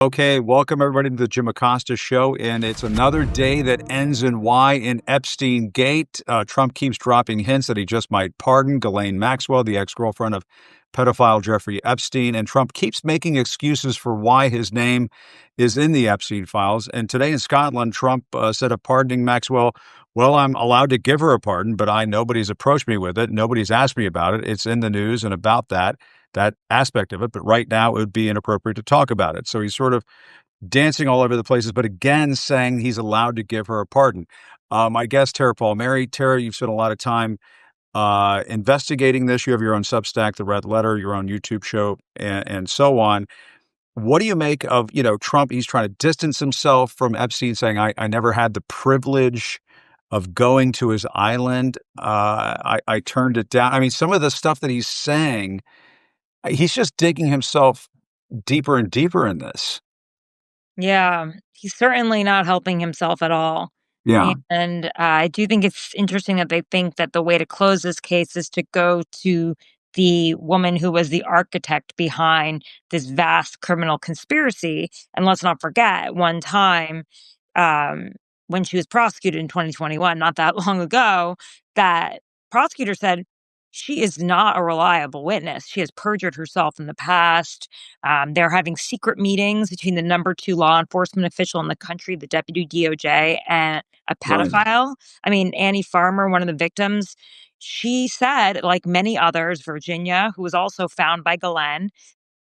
Okay, welcome everybody to the Jim Acosta Show, and it's another day that ends in Y in EPSTEIN-GATE. Trump keeps dropping hints that he just might pardon Ghislaine Maxwell, the ex-girlfriend of pedophile Jeffrey Epstein, and Trump keeps making excuses for why his name is in the Epstein files. And today in Scotland, Trump said of pardoning Maxwell, well, I'm allowed to give her a pardon, but nobody's approached me with it. Nobody's asked me about it. It's in the news and about that aspect of it. But right now it would be inappropriate to talk about it. So he's sort of dancing all over the places, but again, saying he's allowed to give her a pardon. My guest, Tara Palmieri. Tara, you've spent a lot of time investigating this. You have your own Substack, The Red Letter, your own YouTube show, and so on. What do you make of, Trump? He's trying to distance himself from Epstein, saying, I never had the privilege of going to his island. I turned it down. I mean, some of the stuff that he's saying, he's just digging himself deeper and deeper in this. Yeah, he's certainly not helping himself at all. Yeah. And I do think it's interesting that they think that the way to close this case is to go to the woman who was the architect behind this vast criminal conspiracy. And let's not forget, one time um, when she was prosecuted in 2021, not that long ago, that prosecutor said she is not a reliable witness. She has perjured herself in the past. They're having secret meetings between the number two law enforcement official in the country, the deputy DOJ, and a Right. pedophile. I mean, Annie Farmer, one of the victims, she said, like many others, Virginia, who was also found by Ghislaine,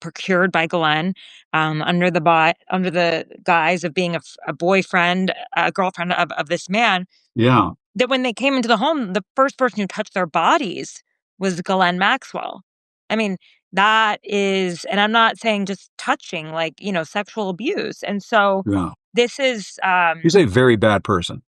procured by Ghislaine, under the guise of being a boyfriend, a girlfriend of this man, Yeah. that when they came into the home, the first person who touched their bodies was Ghislaine Maxwell. I mean, that is, and I'm not saying just touching, like, sexual abuse. And so Yeah. this is, He's a very bad person.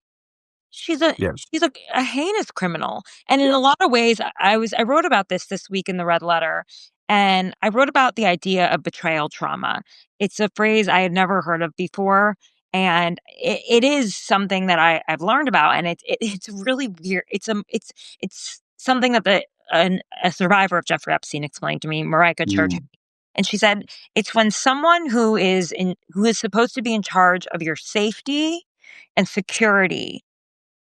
she's a Yes. she's a heinous criminal. And in a lot of ways, I wrote about this week in the Red Letter, and I wrote about the idea of betrayal trauma. It's a phrase I had never heard of before, and it is something that I've learned about, and it's really weird. It's something that a survivor of Jeffrey Epstein explained to me, Marika Church, Mm. and she said it's when someone who is supposed to be in charge of your safety and security,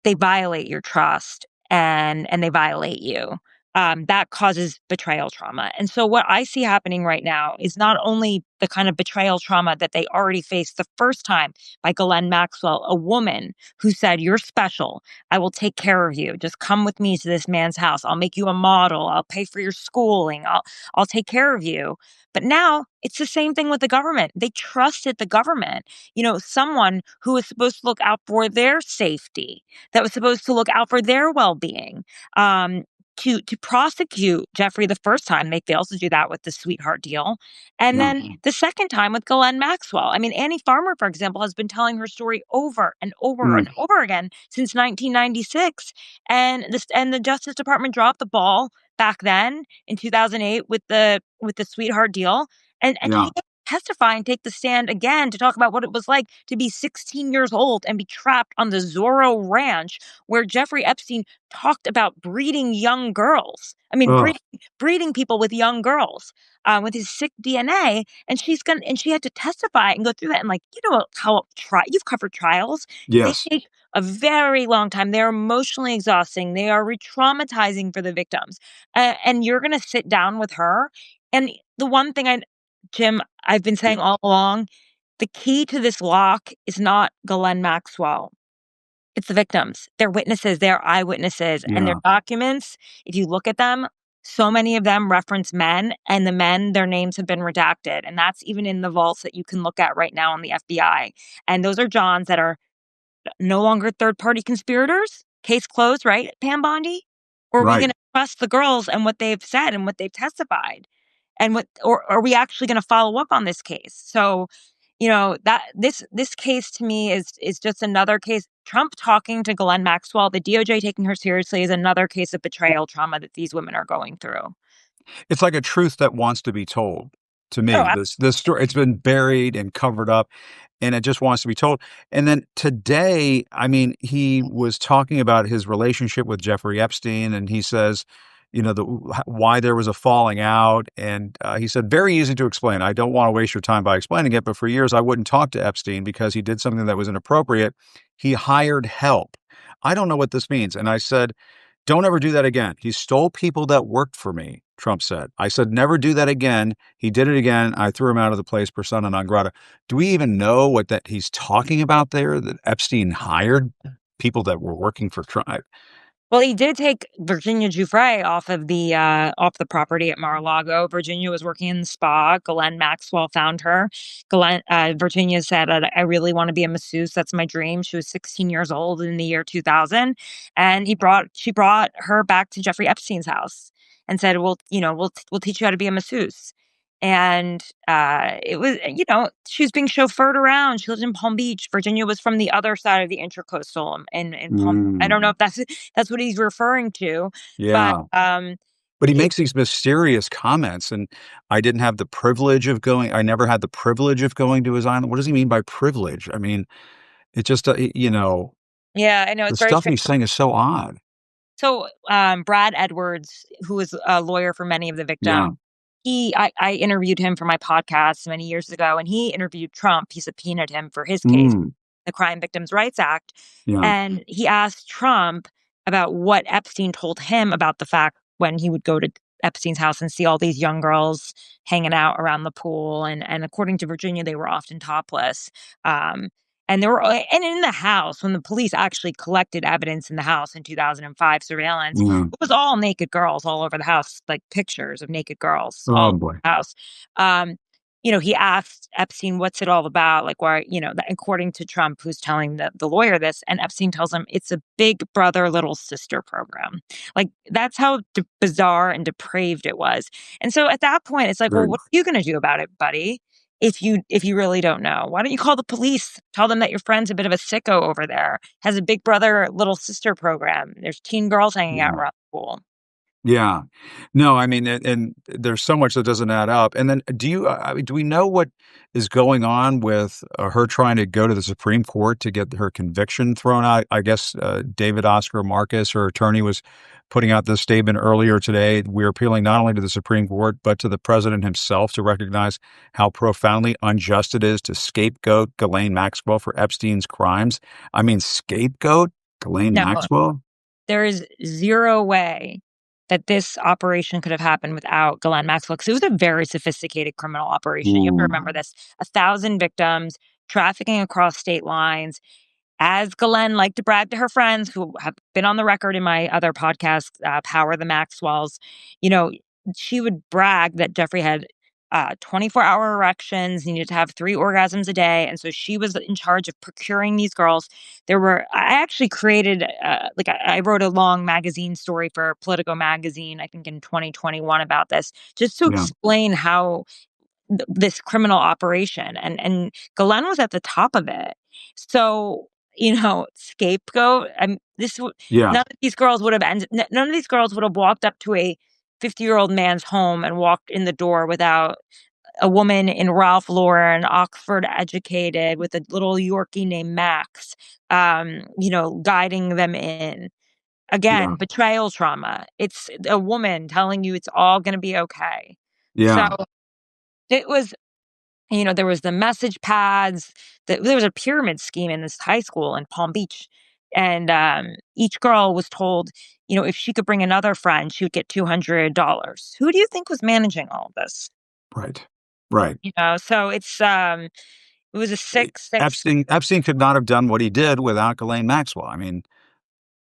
they violate your trust and they violate you. That causes betrayal trauma. And so what I see happening right now is not only the kind of betrayal trauma that they already faced the first time by Ghislaine Maxwell, a woman who said, "You're special. I will take care of you. Just come with me to this man's house. I'll make you a model. I'll pay for your schooling. I'll take care of you." But now it's the same thing with the government. They trusted the government, someone who was supposed to look out for their safety, that was supposed to look out for their well-being. To prosecute Jeffrey the first time, they failed to do that with the sweetheart deal. And Yeah. then the second time with Ghislaine Maxwell. I mean, Annie Farmer, for example, has been telling her story over and over Mm. and over again since 1996. And the Justice Department dropped the ball back then in 2008 with the sweetheart deal. And Yeah. she had to testify and take the stand again to talk about what it was like to be 16 years old and be trapped on the Zorro Ranch where Jeffrey Epstein talked about breeding young girls. I mean, Oh, breeding people with young girls, with his sick DNA. And she had to testify and go through that. And like, how you've covered trials. They yes. take a very long time. They're emotionally exhausting. They are re-traumatizing for the victims. And you're going to sit down with her. And the one thing Jim, I've been saying all along, the key to this lock is not Ghislaine Maxwell. It's the victims. They're witnesses, they're eyewitnesses, and their Yeah. documents, if you look at them, so many of them reference men, and the men, their names have been redacted. And that's even in the vaults that you can look at right now on the FBI. And those are Johns that are no longer third party conspirators. Case closed, right, Pam Bondi? Or are we Right. going to trust the girls and what they've said and what they've testified? And or are we actually going to follow up on this case? So, that this case to me is just another case. Trump talking to Ghislaine Maxwell, the DOJ taking her seriously, is another case of betrayal trauma that these women are going through. It's like a truth that wants to be told to Oh, me. This story, it's been buried and covered up, and it just wants to be told. And then today, I mean, he was talking about his relationship with Jeffrey Epstein, and he says, why there was a falling out. And he said, very easy to explain. I don't want to waste your time by explaining it, but for years I wouldn't talk to Epstein because he did something that was inappropriate. He hired help. I don't know what this means. And I said, don't ever do that again. He stole people that worked for me, Trump said. I said, never do that again. He did it again. I threw him out of the place, persona non grata. Do we even know what that he's talking about there? That Epstein hired people that were working for Trump? Well, he did take Virginia Giuffre off the property at Mar-a-Lago. Virginia was working in the spa. Ghislaine Maxwell found her. Virginia said, "I really want to be a masseuse. That's my dream." She was 16 years old in the year 2000, and she brought her back to Jeffrey Epstein's house and said, "Well, we'll teach you how to be a masseuse." And it was, she was being chauffeured around. She lived in Palm Beach. Virginia was from the other side of the Intercoastal in Palm. I don't know if that's what he's referring to, but Yeah. But he makes these mysterious comments, and I never had the privilege of going to his island. What does he mean by privilege? I mean, it just, yeah, I know the it's very stuff strange. he's saying is so odd. So, Brad Edwards, who was a lawyer for many of the victims, Yeah. I interviewed him for my podcast many years ago, and he interviewed Trump. He subpoenaed him for his case, Mm, the Crime Victims' Rights Act, yeah. and he asked Trump about what Epstein told him about the fact when he would go to Epstein's house and see all these young girls hanging out around the pool, and according to Virginia, they were often topless. Um, and and in the house, when the police actually collected evidence in the house in 2005 surveillance, Yeah. it was all naked girls all over the house, like pictures of naked girls all Oh, over boy. the house. Um, he asked Epstein, what's it all about? Like, why, according to Trump, who's telling the lawyer this, and Epstein tells him it's a big brother, little sister program. Like, that's how bizarre and depraved it was. And so at that point, it's like, well, Very what much. are you going to do about it, buddy? If you really don't know, why don't you call the police? Tell them that your friend's a bit of a sicko over there, has a big brother, little sister program. There's teen girls hanging out Yeah. around the pool. Yeah. No, I mean, and there's so much that doesn't add up. And then do we know what is going on with her trying to go to the Supreme Court to get her conviction thrown out? I guess David Oscar Marcus, her attorney, was putting out this statement earlier today. We're appealing not only to the Supreme Court, but to the president himself to recognize how profoundly unjust it is to scapegoat Ghislaine Maxwell for Epstein's crimes. I mean, scapegoat Ghislaine No, Maxwell? there is zero way that this operation could have happened without Ghislaine Maxwell, because it was a very sophisticated criminal operation. You have to remember this: 1,000 victims, trafficking across state lines. As Ghislaine liked to brag to her friends who have been on the record in my other podcast, Power the Maxwells, you know, she would brag that Jeffrey had 24-hour erections, needed to have 3 orgasms a day. And so she was in charge of procuring these girls. I actually created, I wrote a long magazine story for Politico magazine, I think in 2021 about this, just to Yeah. explain how this criminal operation, and Glenn was at the top of it. So, scapegoat. Yeah. None of these girls would have none of these girls would have walked up to a 50-year-old man's home and walked in the door without a woman in Ralph Lauren, Oxford educated, with a little Yorkie named Max, guiding them in. Yeah. Again, betrayal trauma. It's a woman telling you it's all going to be okay. So Yeah. it was, there was the message pads. There was a pyramid scheme in this high school in Palm Beach, and each girl was told, if she could bring another friend, she would get $200. Who do you think was managing all of this? Right. Right. So it was a six. Epstein could not have done what he did without Ghislaine Maxwell. I mean,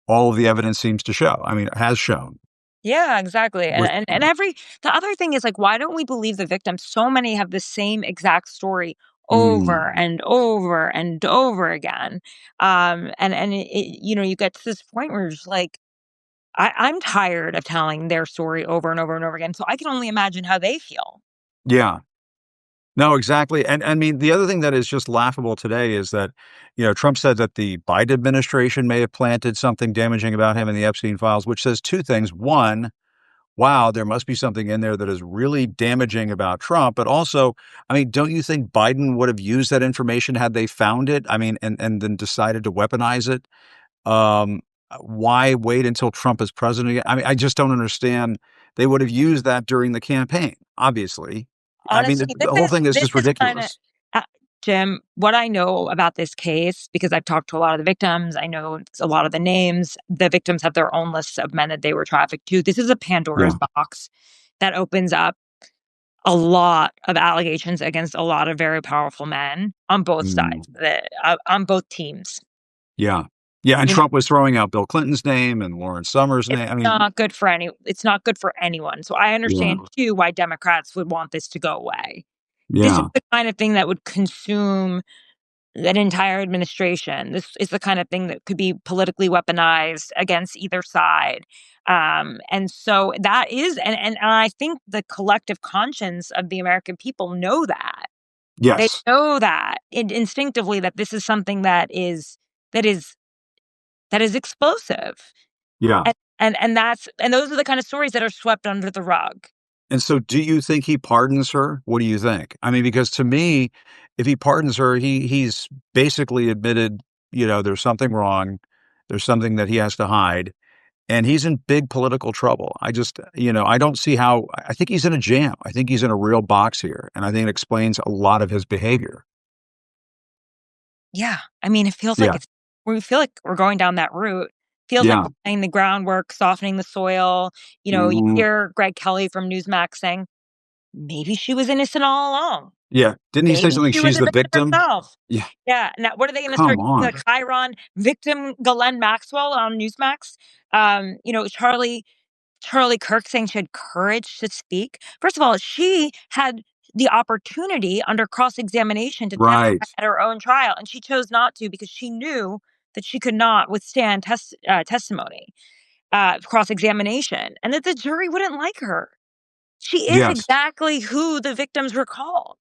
all of the evidence seems to show. I mean, has shown. Yeah, exactly. And With and the other thing is, like, why don't we believe the victims? So many have the same exact story over mm, and over and over again. You get to this point where you're just like, I'm tired of telling their story over and over and over again. So I can only imagine how they feel. yeah. No, exactly. And I mean, the other thing that is just laughable today is that, Trump said that the Biden administration may have planted something damaging about him in the Epstein files, which says two things. One, wow, there must be something in there that is really damaging about Trump. But also, I mean, don't you think Biden would have used that information had they found it? I mean, and then decided to weaponize it? why wait until Trump is president again? I mean, I just don't understand. They would have used that during the campaign, obviously. I mean, Honestly, the whole thing is this just is kinda ridiculous. uh, Jim, what I know about this case, because I've talked to a lot of the victims, I know a lot of the names. The victims have their own lists of men that they were trafficked to. This is a Pandora's Yeah. box that opens up a lot of allegations against a lot of very powerful men on both Mm. sides, on both teams. Yeah. Yeah, and You know, Trump was throwing out Bill Clinton's name and Lawrence Summers' it's name. I mean, not good for it's not good for anyone. So I yeah. understand too why Democrats would want this to go away. This is Yeah. the kind of thing that would consume an entire administration. This is the kind of thing that could be politically weaponized against either side. And so that is, and I think the collective conscience of the American people know that. They Yes. know that instinctively that this is something that is that is explosive. Yeah. And those are the kind of stories that are swept under the rug. And so do you think he pardons her? What do you think? I mean, because to me, if he pardons her, he's basically admitted, there's something wrong. There's something that he has to hide, and he's in big political trouble. I just, I don't see how. I think he's in a jam. I think he's in a real box here, and I think it explains a lot of his behavior. Yeah, I mean, it feels like Yeah. it's we feel like we're going down that route. Feels like Yeah. we're laying the groundwork, softening the soil. You Mhm. hear Greg Kelly from Newsmax saying, "Maybe she was innocent all along. Yeah. Didn't he say Maybe something? she was She's a the victim victim. herself." Yeah. Yeah, now what are they gonna Come start doing, on. like Chiron victim Ghislaine Maxwell on Newsmax? Charlie Kirk saying she had courage to speak. First of all, she had the opportunity under cross-examination to Right. testify at her own trial, and she chose not to because she knew that she could not withstand testimony, cross-examination, and that the jury wouldn't like her. She is Yes. exactly who the victims recall.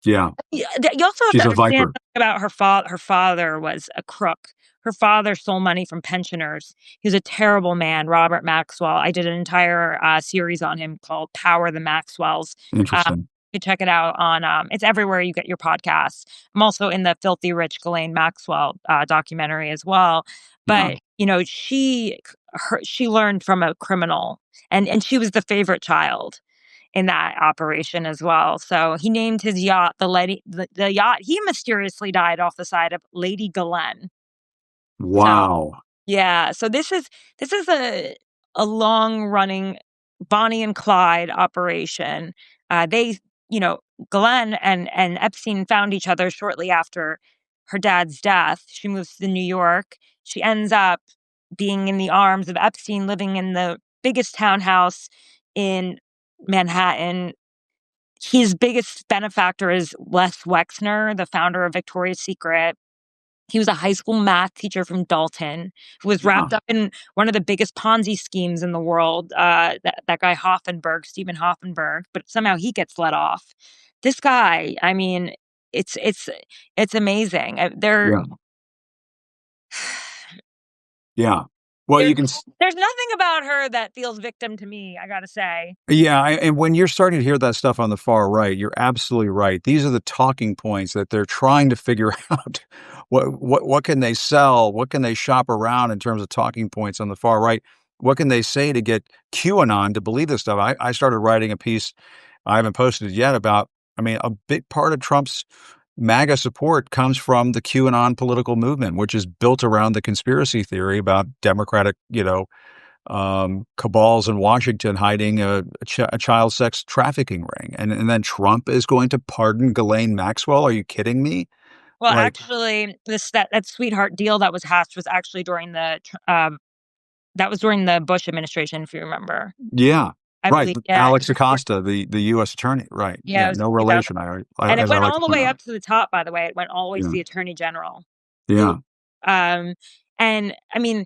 Yeah. You also have to She's a understand viper. something about her father. Her father was a crook. Her father stole money from pensioners. He was a terrible man, Robert Maxwell. I did an entire, series on him called Power the Maxwells. Interesting. You can check it out on, it's everywhere you get your podcasts. I'm also in the Filthy Rich Ghislaine Maxwell, documentary as well. Yeah. But, she learned from a criminal, and she was the favorite child in that operation as well. So he named his yacht the yacht he mysteriously died off the side of Lady Galen. So Wow. yeah, so this is a long running Bonnie and Clyde operation. They, Glenn and Epstein found each other shortly after her dad's death. She moves to New York. She ends up being in the arms of Epstein, living in the biggest townhouse in Manhattan. His biggest benefactor is Les Wexner, the founder of Victoria's Secret. He was a high school math teacher from Dalton who was Yeah. wrapped up in one of the biggest Ponzi schemes in the world, that guy Hoffenberg, Stephen Hoffenberg, but somehow he gets let off. This guy, I mean, it's amazing. Yeah. Yeah. Well, There's you can. there's nothing about her that feels victim to me, I gotta say. Yeah, and when you're starting to hear that stuff on the far right, you're absolutely right. These are the talking points that they're trying to figure out. What can they sell? What can they shop around in terms of talking points on the far right? What can they say to get QAnon to believe this stuff? I started writing a piece, I haven't posted it yet, about, I mean, a big part of Trump's MAGA support comes from the QAnon political movement, which is built around the conspiracy theory about Democratic, cabals in Washington hiding a child sex trafficking ring, and then Trump is going to pardon Ghislaine Maxwell. Are you kidding me? Well, Like, actually, that sweetheart deal that was hashed was actually that was during the Bush administration, if you remember. yeah, I right. believe, yeah, Alex Acosta, the U.S. attorney, right? yeah, Yeah, it was no 2000, relation. and it As I went like all to the point way out. up to the top, by the way. It went all the way to Yeah, the attorney general, who, yeah, um, and I mean,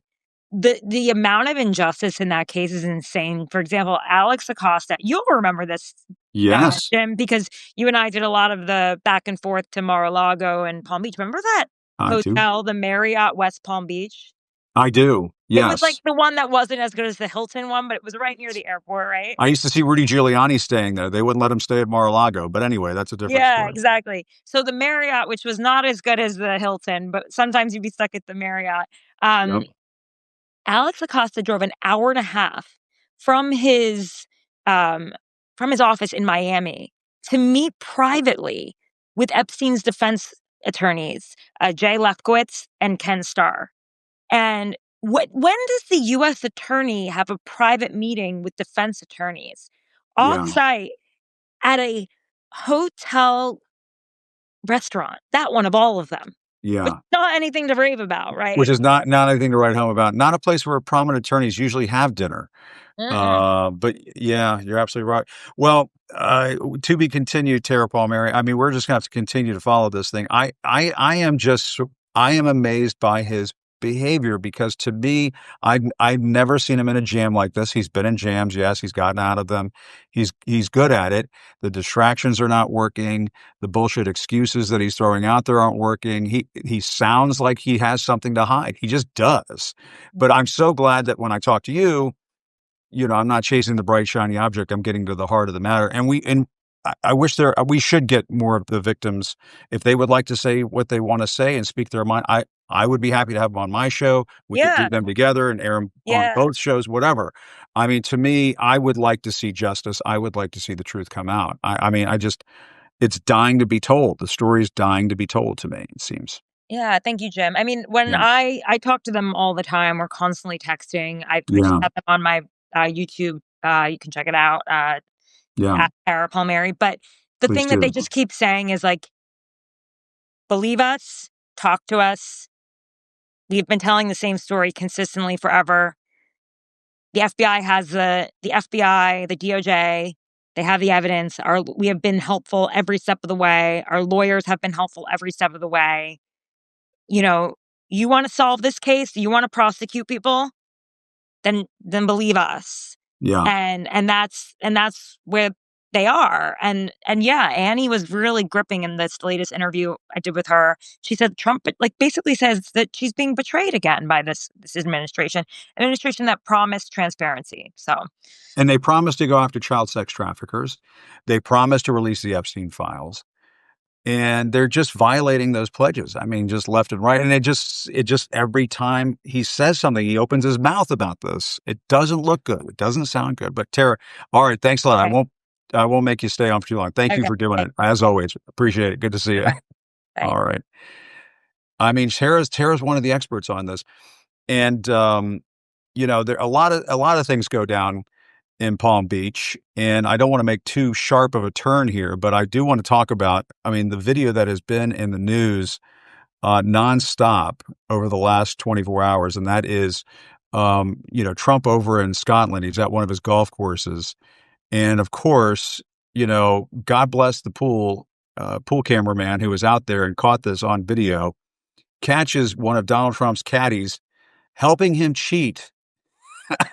the amount of injustice in that case is insane. For example, Alex Acosta, you'll remember this, yes, Jim, because you and I did a lot of the back and forth to Mar-a-Lago and Palm Beach. Remember that I do. hotel, the Marriott West Palm Beach? I do. It was like Yes, the one that wasn't as good as the Hilton one, but it was right near the airport, right? I used to see Rudy Giuliani staying there. They wouldn't let him stay at Mar-a-Lago, but anyway, that's a different Yeah, story. exactly. So the Marriott, which was not as good as the Hilton, but sometimes you'd be stuck at the Marriott. Um, Yep. Alex Acosta drove an hour and a half from his office in Miami to meet privately with Epstein's defense attorneys, Jay Lefkowitz and Ken Starr. And when does the U.S. attorney have a private meeting with defense attorneys Yeah. off site at a hotel restaurant? That one of all of them. Which Yeah. is not anything to rave about, Which right? is not anything to write home about. Not a place where prominent attorneys usually have dinner. Mm-mm. But yeah, you're absolutely right. Well, to be continued, Tara Palmieri. I mean, we're just gonna have to continue to follow this thing. I am amazed by his behavior because to me, I've never seen him in a jam like this. He's been in jams, yes, he's gotten out of them. He's good at it. The distractions are not working. The bullshit excuses that he's throwing out there aren't working. He sounds like he has something to hide. He just does. But I'm so glad that when I talk to you, I'm not chasing the bright, shiny object. I'm getting to the heart of the matter. And I wish we should get more of the victims. If they would like to say what they want to say and speak their mind, I would be happy to have them on my show. We could Yeah, do them together and air them on yeah, both shows, whatever. I mean, to me, I would like to see justice. I would like to see the truth come out. I mean, it's dying to be told. The story is dying to be told to me, it seems. yeah. Thank you, Jim. I mean, when Yeah. I talk to them all the time, we're constantly texting. I just Yeah. have them on my YouTube. You can check it out Yeah. at Sarah Palmieri. But the Please thing that they do. just keep saying is like, believe us, talk to us. We've been telling the same story consistently forever. The FBI has the FBI, the DOJ. They have the evidence. We have been helpful every step of the way. Our lawyers have been helpful every step of the way. You know, you want to solve this case, you want to prosecute people, then believe us. Yeah. And that's where they are. And yeah, Annie was really gripping in this latest interview I did with her. She said Trump like basically says that she's being betrayed again by this administration that promised transparency. So And they promised to go after child sex traffickers. They promised to release the Epstein files. And they're just violating those pledges. I mean, just left and right. And it just every time he says something, he opens his mouth about this. It doesn't look good. It doesn't sound good. But Tara, all right, thanks a lot. okay, I won't make you stay on for too long. Thank you okay, for doing it. As always. Appreciate it. Good to see you. bye bye. All right. I mean, Tara's one of the experts on this. And there a lot of things go down in Palm Beach, and I don't want to make too sharp of a turn here, but I do want to talk about, I mean, the video that has been in the news nonstop over the last 24 hours, and that is, Trump over in Scotland. He's at one of his golf courses, and of course, God bless the pool cameraman who was out there and caught this on video, catches one of Donald Trump's caddies helping him cheat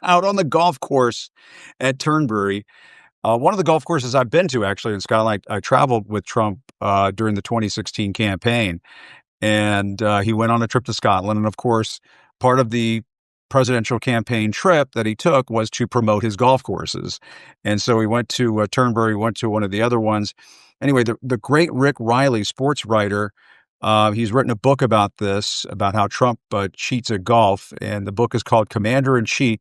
out on the golf course at Turnberry. One of the golf courses I've been to actually in Scotland. I traveled with Trump during the 2016 campaign, and he went on a trip to Scotland. And of course, part of the presidential campaign trip that he took was to promote his golf courses. And so he went to Turnberry, went to one of the other ones. Anyway, the great Rick Reilly, sports writer, he's written a book about this, about how Trump cheats at golf. And the book is called Commander in Cheat: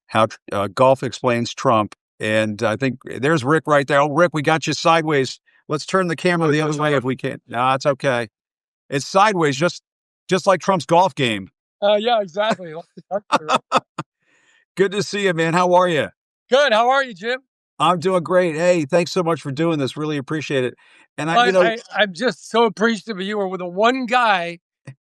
How Golf Explains Trump. And I think there's Rick right there. Oh, Rick, we got you sideways. Let's turn the camera the other way if we can. No, it's okay. It's sideways, just like Trump's golf game. Yeah, exactly. Good to see you, man. How are you? Good. How are you, Jim? I'm doing great. Hey, thanks so much for doing this. Really appreciate it. And I'm just so appreciative of you. Were the one guy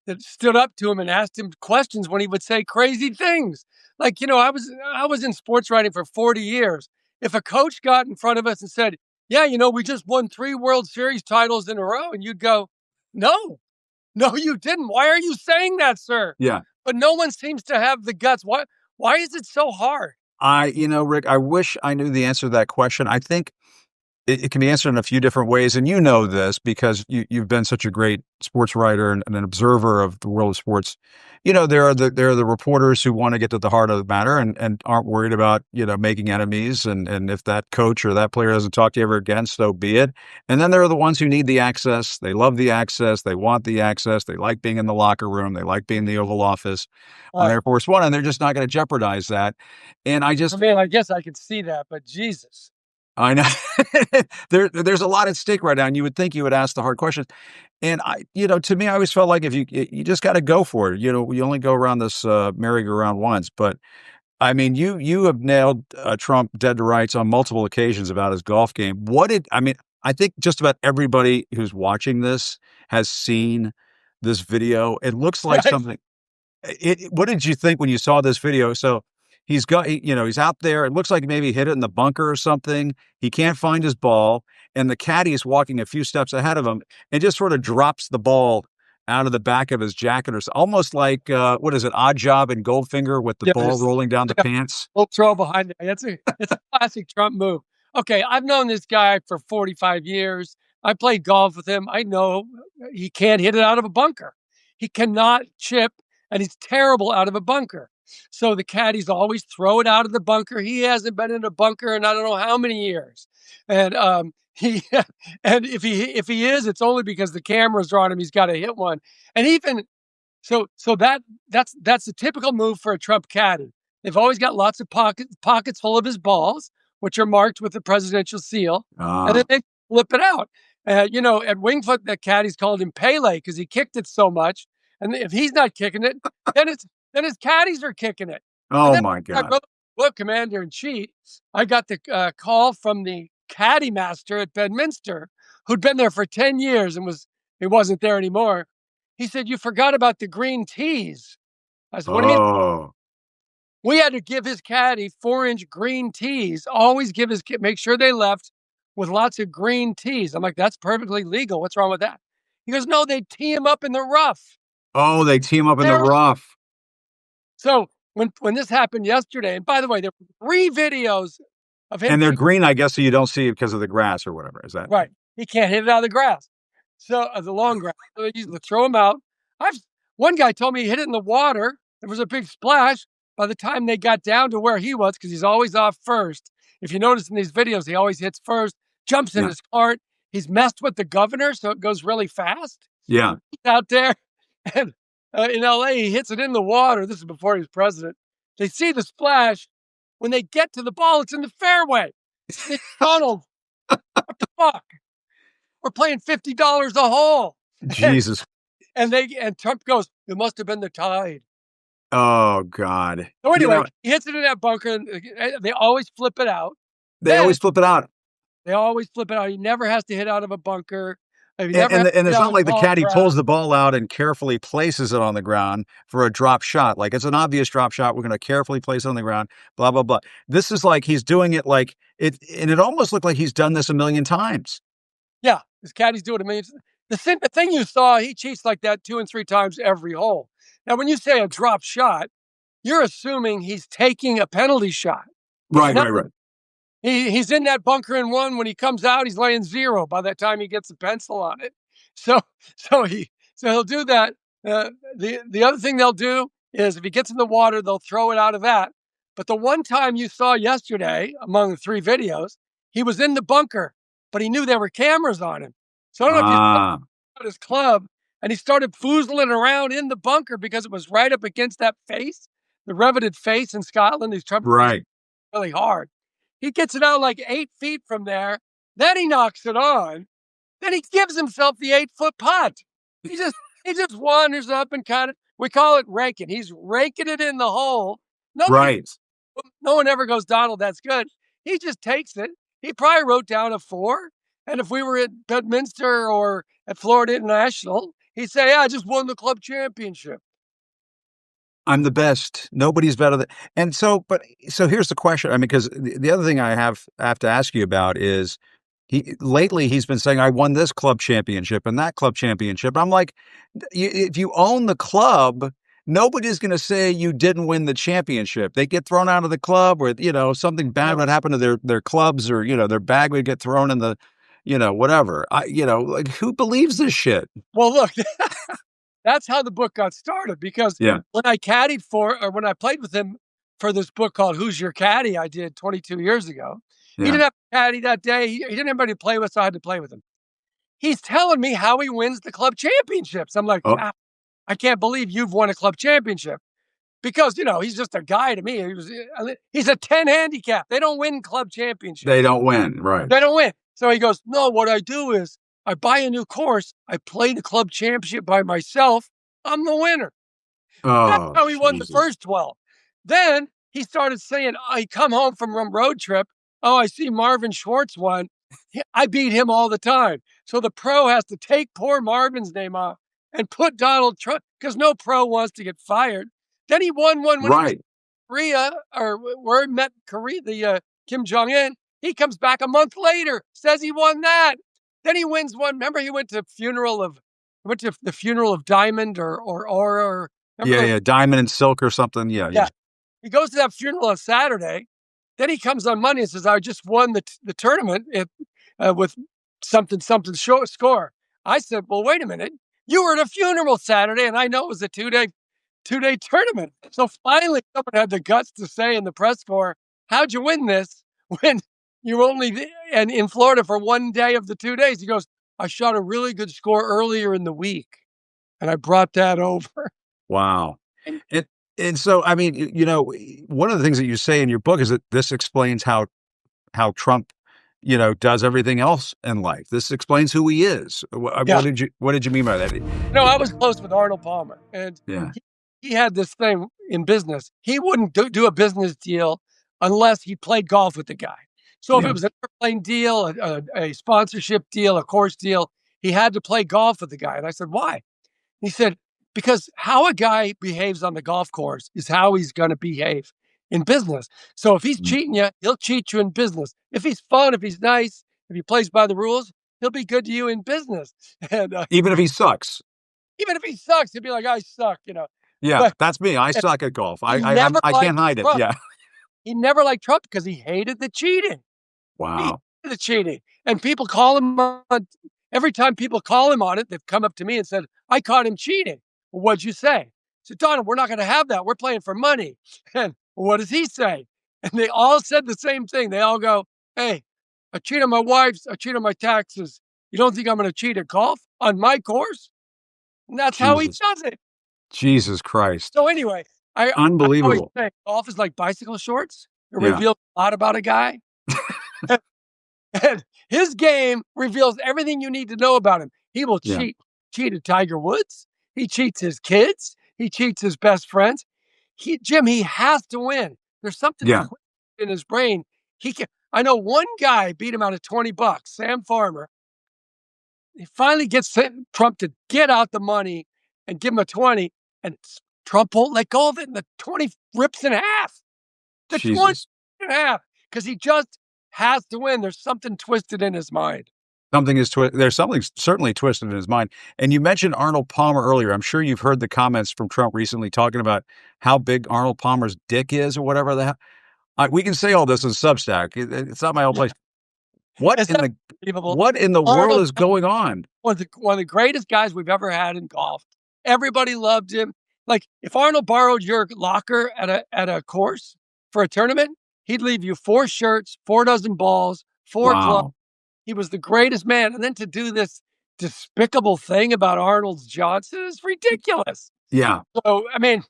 that stood up to him and asked him questions when he would say crazy things. Like, I was in sports writing for 40 years. If a coach got in front of us and said, "Yeah, we just won 3 World Series titles in a row," and you'd go, "No, no, you didn't. Why are you saying that, sir?" yeah, But no one seems to have the guts. Why is it so hard? Rick, I wish I knew the answer to that question. I think it can be answered in a few different ways. And you know this because you've been such a great sports writer and an observer of the world of sports. You know, there are the reporters who want to get to the heart of the matter and aren't worried about, making enemies. And if that coach or that player doesn't talk to you ever again, so be it. And then there are the ones who need the access. They love the access. They want the access. They like being in the locker room. They like being in the Oval Office on Air Force One, and they're just not going to jeopardize that. And I mean, I guess I could see that, but Jesus. I know there's a lot at stake right now, and you would think you would ask the hard questions. And to me, I always felt like if you just got to go for it. You only go around this merry-go-round once. But I mean, you have nailed Trump dead to rights on multiple occasions about his golf game. I think just about everybody who's watching this has seen this video. It looks like something. What did you think when you saw this video? So he's out there. It looks like maybe he hit it in the bunker or something. He can't find his ball, and the caddy is walking a few steps ahead of him and just sort of drops the ball out of the back of his jacket, or almost like what is it, Odd Job and Goldfinger with the ball rolling down the pants. Full throw behind it. It's a classic Trump move. Okay, I've known this guy for 45 years. I played golf with him. I know he can't hit it out of a bunker. He cannot chip, and he's terrible out of a bunker. So the caddies always throw it out of the bunker. He hasn't been in a bunker in I don't know how many years. And and if he is, it's only because the cameras are on him. He's got to hit one. And even so that's the typical move for a Trump caddy. They've always got lots of pockets full of his balls, which are marked with the presidential seal, and then they flip it out. At Wingfoot, the caddies called him Pele because he kicked it so much. And if he's not kicking it, then his caddies are kicking it. Oh my God! Look, Commander-in-Chief, I got the call from the caddy master at Bedminster, who'd been there for 10 years and he wasn't there anymore. He said, "You forgot about the green tees." I said, "What do you mean?" We had to give his caddy 4-inch green tees. Always make sure they left with lots of green tees. I'm like, that's perfectly legal. What's wrong with that? He goes, "No, they tee him up in the rough." Oh, they tee him up in the rough. So when this happened yesterday, and by the way, there were 3 videos of him. And they're green, I guess, so you don't see it because of the grass or whatever. Is that right? He can't hit it out of the grass. So the long grass. So they used to throw him out. One guy told me he hit it in the water. There was a big splash. By the time they got down to where he was, because he's always off first. If you notice in these videos, he always hits first, jumps in his cart. He's messed with the governor, so it goes really fast. Yeah. He's out there. And in LA, he hits it in the water. This is before he was president. They see the splash. When they get to the ball, it's in the fairway. Donald, what the fuck? We're playing $50 a hole. Jesus. And Trump goes, "It must have been the tide." Oh God. So anyway, he hits it in that bunker. They always flip it out. They always flip it out. He never has to hit out of a bunker. And it's not like the caddy pulls the ball out and carefully places it on the ground for a drop shot. Like, it's an obvious drop shot. We're going to carefully place it on the ground, blah, blah, blah. This is like he's doing it like it, and it almost looked like he's done this a million times. Yeah, his caddies do it a million times. The thing you saw, he cheats like that 2 and 3 times every hole. Now, when you say a drop shot, you're assuming he's taking a penalty shot. Right. He's in that bunker in 1. When he comes out, he's laying 0 by the time he gets a pencil on it. So he'll do that. The other thing they'll do is if he gets in the water, they'll throw it out of that. But the one time you saw yesterday, among the 3 videos, he was in the bunker, but he knew there were cameras on him. So I don't know if you saw at his club, and he started foozling around in the bunker because it was right up against that face, the riveted face in Scotland. These Trump really hard. He gets it out like 8 feet from there. Then he knocks it on. Then he gives himself the 8-foot putt. He just wanders up and we call it raking. He's raking it in the hole. No one ever goes, "Donald, that's good." He just takes it. He probably wrote down a 4. And if we were at Bedminster or at Florida International, he'd say, "Yeah, I just won the club championship. I'm the best. Nobody's better than." And so here's the question. I mean, because the other thing I have to ask you about is lately he's been saying, "I won this club championship and that club championship." I'm like, if you own the club nobody's going to say you didn't win the championship. They get thrown out of the club, or something bad would happen to their clubs, or their bag would get thrown in the, whatever. Like, who believes this shit? Well, look, that's how the book got started, because Yeah. when I played with him for this book called Who's Your Caddy, I did 22 years ago. He Yeah. didn't have a caddy that day. He didn't have anybody to play with, so I had to play with him. He's telling me how he wins the club championships. I'm like, Oh. I can't believe you've won a club championship, because, he's just a guy to me. He's a 10 handicap. They don't win club championships. They don't win, right? They don't win. So he goes, no, what I do is I buy a new course. I play the club championship by myself. I'm the winner. That's Oh, how he won the Jesus. first 12. Then he started saying, I come home from a road trip. Oh, I see Marvin Schwartz won. I beat him all the time. So the pro has to take poor Marvin's name off and put Donald Trump, because no pro wants to get fired. Then he won one when he was in Korea, or where he met Korea, the Kim Jong-un. He comes back a month later, says he won that. Then he wins one. Remember, he went to the funeral of Diamond or Aura. Or, yeah, Diamond and Silk or something. Yeah. He goes to that funeral on Saturday. Then he comes on Monday and says, I just won the tournament with something score. I said, well, wait a minute. You were at a funeral Saturday, and I know it was a two-day tournament. So finally, someone had the guts to say in the press corps, how'd you win this when you were only in Florida for one day of the 2 days? He goes, I shot a really good score earlier in the week, and I brought that over. Wow. And so, I mean, one of the things that you say in your book is that this explains how Trump, does everything else in life. This explains who he is. What did you mean by that? No, I was close with Arnold Palmer, and yeah. he had this thing in business. He wouldn't do a business deal unless he played golf with the guy. So if it was an airplane deal, a sponsorship deal, a course deal, he had to play golf with the guy. And I said, why? He said, because how a guy behaves on the golf course is how he's going to behave in business. So if he's cheating you, he'll cheat you in business. If he's fun, if he's nice, if he plays by the rules, he'll be good to you in business. And even if he sucks. Even if he sucks, he'll be like, I suck, Yeah, but that's me. I suck at golf. I can't hide it. Trump. Yeah. He never liked Trump because he hated the cheating. Wow. He hated the cheating. And people call him on, every time people call him on it, they've come up to me and said, I caught him cheating. Well, what'd you say? I said, Donald, we're not going to have that. We're playing for money. And what does he say? And they all said the same thing. They all go, hey, I cheat on my wives. I cheat on my taxes. You don't think I'm going to cheat at golf on my course? And that's how he does it. Jesus Christ. So anyway, Unbelievable. I always say golf is like bicycle shorts. It reveals a lot about a guy. And his game reveals everything you need to know about him. He will cheated Tiger Woods. He cheats his kids. He cheats his best friends. Jim, he has to win. There's something in his brain. I know one guy beat him out of $20, Sam Farmer. He finally gets Trump to get out the money and give him a 20, and Trump won't let go of it, and the 20 rips in half. The 20 in half, because he just has to win. There's something twisted in his mind. There's something certainly twisted in his mind. And you mentioned Arnold Palmer earlier. I'm sure you've heard the comments from Trump recently talking about how big Arnold Palmer's dick is, or whatever the hell. We can say all this in Substack. It's not my old place. What in the world is going on? One of the greatest guys we've ever had in golf. Everybody loved him. Like, if Arnold borrowed your locker at a course for a tournament, he'd leave you 4 shirts, 4 dozen balls, 4 gloves. He was the greatest man. And then to do this despicable thing about Arnold Johnson is ridiculous. Yeah. So, I mean,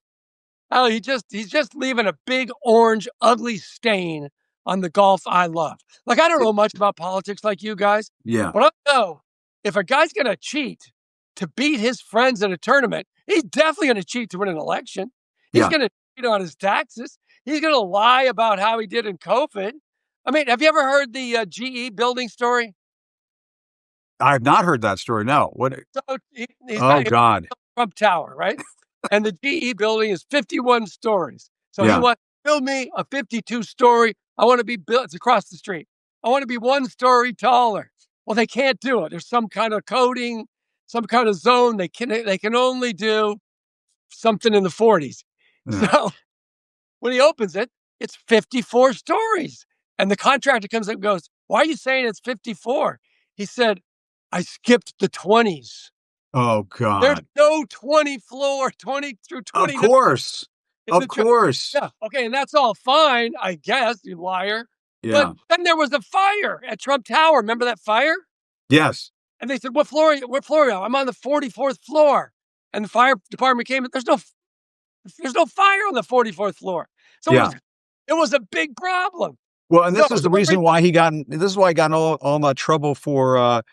he's just leaving a big, orange, ugly stain on the golf I love. Like, I don't know much about politics like you guys. Yeah. But I know if a guy's going to cheat to beat his friends in a tournament, he's definitely going to cheat to win an election. He's going to cheat on his taxes. He's going to lie about how he did in COVID. I mean, have you ever heard the GE building story? I've not heard that story. No. What? So God. Trump Tower, right? And the GE building is 51 stories. So he wants to build me a 52-story. I want to be built. It's across the street. I want to be 1 story taller. Well, they can't do it. There's some kind of coding, some kind of zone. They can only do something in the 40s. Yeah. So when he opens it, it's 54 stories. And the contractor comes up and goes, "Why are you saying it's 54?" He said, "I skipped the 20s. Oh, There's God. no 20 floor, 20 through Of 29 course. in Of the Trump." course. Yeah, okay, and that's all fine, I guess, you liar. But Yeah. then there was a fire at Trump Tower. Remember that fire? Yes. And they said, "What floor are you? What floor are you on?" "I'm on the 44th floor." And the fire department came. There's no fire on the 44th floor. So Yeah. it was a big problem. Well, and So this is the reason why he got in this is why he got in all that trouble for, what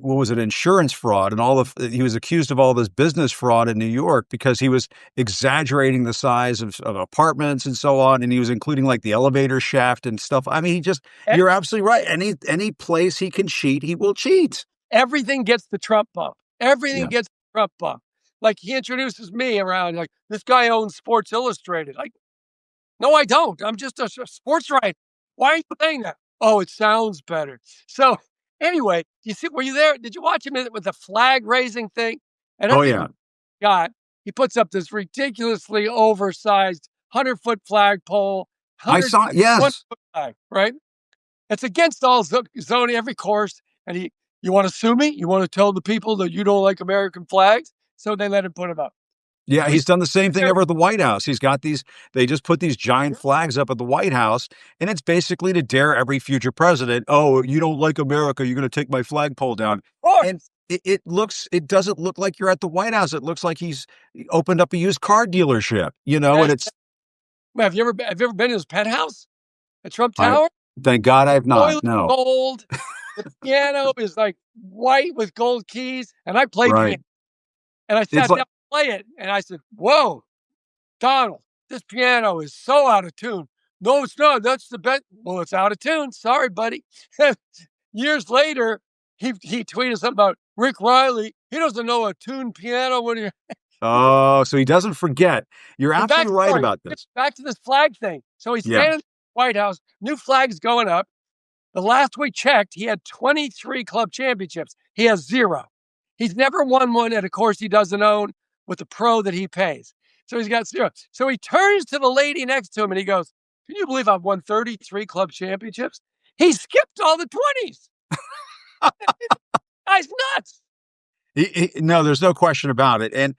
was it, insurance fraud and all of he was accused of all this business fraud in New York because he was exaggerating the size of apartments and so on, and he was including, like, the elevator shaft and stuff. I mean, you're absolutely right. Any place he can cheat, he will cheat. everything gets the Trump bump. Everything Yeah. gets the Trump bump. Like he introduces me around like this guy owns Sports Illustrated. Like, no, I don't. I'm just a sports writer. Why are you saying that? Oh, it sounds better. So anyway, were you there? Did you watch him with the flag raising thing? And Oh, every yeah. guy, he puts up this ridiculously oversized 100-foot flagpole, I 100 saw yes. foot flag, right? It's against all zoning, every course. And you want to sue me? You want to tell the people that you don't like American flags? So they let him put them up. Yeah, We he's done the same thing over at the White House. He's got they just put these giant flags up at the White House, and it's basically to dare every future president, "Oh, you don't like America, you're gonna take my flagpole down." And it doesn't look like you're at the White House. It looks like he opened up a used car dealership, and it's Have you ever been to his penthouse at Trump I Tower? thank God I've not, Toilet no. gold. The piano is like white with gold keys. And I play piano. Right. And I It's sat like down to play it. And I said, "Whoa, Donald, this piano is so out of tune." "No, it's not. That's the best." "Well, it's out of tune. Sorry, buddy." Years later, he tweeted something about Rick Reilly. He doesn't know a tuned piano when you're. oh, so he doesn't forget. You're And absolutely right about this. back to this flag thing. So he's Yeah. standing in the White House, new flags going up. The last we checked, he had 23 club championships. He has 0. He's never won one at a course he doesn't own with the pro that he pays. So he's got 0. So he turns to the lady next to him and he goes, "Can you believe I've won 33 club championships?" He skipped all the 20s. Guy's nuts. No, there's no question about it, and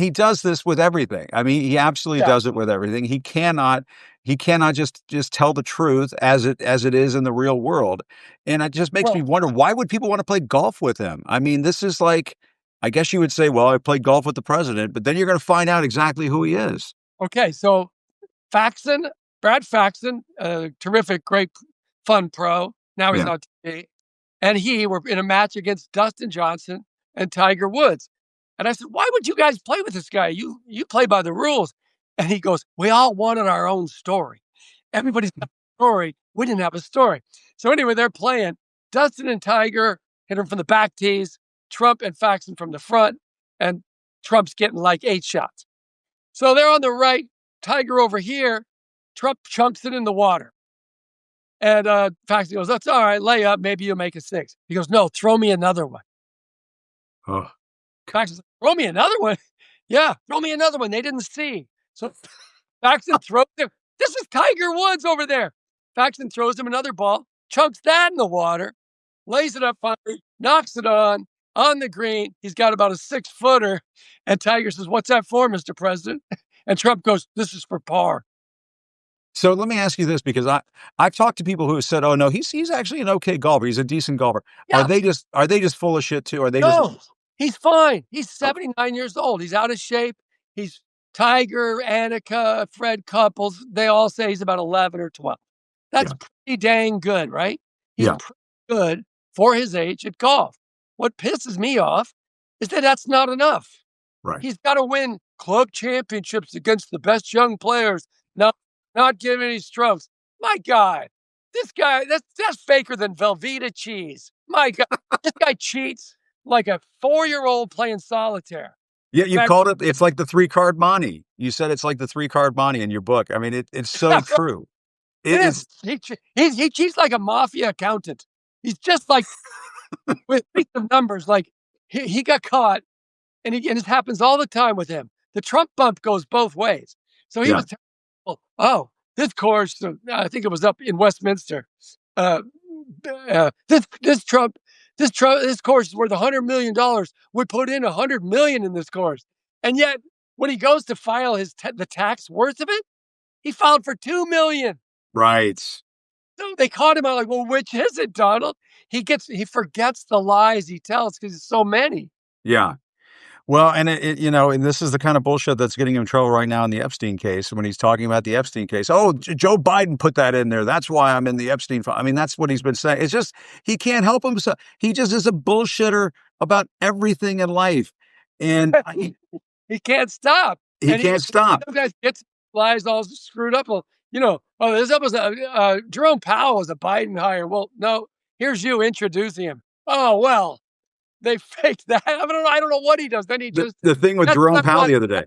he does this with everything. I mean, he absolutely Yeah. does it with everything. He cannot just tell the truth as it is in the real world, and it just makes me Well, wonder, why would people wanna play golf with him? I mean, this is like I guess you would say, "Well, I played golf with the president," but then you're gonna find out exactly who he is. okay. So Faxon, Brad Faxon, a terrific, great, fun pro. Now he's Yeah. on TV. And he were in a match against Dustin Johnson and Tiger Woods. And I said, "Why would you guys play with this guy? You play by the rules." And he goes, "We all wanted our own story. Everybody's got a story. We didn't have a story." So anyway, they're playing. Dustin and Tiger hit him from the back tees, Trump and Faxon from the front, and Trump's getting like 8 shots. So they're on the right, Tiger over here, Trump chunks it in the water. And Faxon goes, "That's all right, lay up, maybe you'll make a 6." He goes, "No, throw me another one." Oh, Faxon's like, "Throw me another one?" "Yeah, throw me another one. They didn't see." So Faxon throws him. This is Tiger Woods over there. Faxon throws him another ball, chunks that in the water, lays it up finally, knocks it on the green. He's got about a 6-footer. And Tiger says, "What's that for, Mr. President?" And Trump goes, "This is for par." so let me ask you this because I've talked to people who have said, "Oh, no, he's actually an okay golfer. He's a decent golfer." Are Yeah, they just full of shit too? Are they just no, he's fine. He's oh, 79 years old. He's out of shape. He's Tiger, Annika, Fred Couples. They all say he's about 11 or 12. That's yeah, pretty dang good, right? He's yeah, pretty good for his age at golf. What pisses me off is that that's not enough. right. He's got to win club championships against the best young players, not give any strokes. My God, this guy, that's faker than Velveeta cheese. My God, this guy cheats like a 4-year-old playing solitaire. Yeah, you In fact, called it's like the 3-card Monty. You said it's like the 3-card Monty in your book. I mean, it's so true. it It is. is He cheats like a mafia accountant. He's just like with piece of numbers. Like he got caught, and this happens all the time with him. the Trump bump goes both ways. So he was telling people, this course, I think it was up in Westminster. This course is worth $100 million. We put in $100 million in this course. And yet, when he goes to file the tax worth of it, he filed for $2 million. Right. So they caught him out like, well, which is it, Donald? He forgets the lies he tells because it's so many. Yeah. Well, and and this is the kind of bullshit that's getting him in trouble right now in the Epstein case. When he's talking about the Epstein case, Joe Biden put that in there. That's why I'm in the Epstein file. I mean, that's what he's been saying. It's just he can't help himself. He just is a bullshitter about everything in life, and he can't stop. He can't stop. Sometimes gets lies all screwed up. Well, this was Jerome Powell was a Biden hire. Well, no, here's you introducing him. Oh well. They faked that. I don't know what he does. Then the thing with Jerome Powell the other day.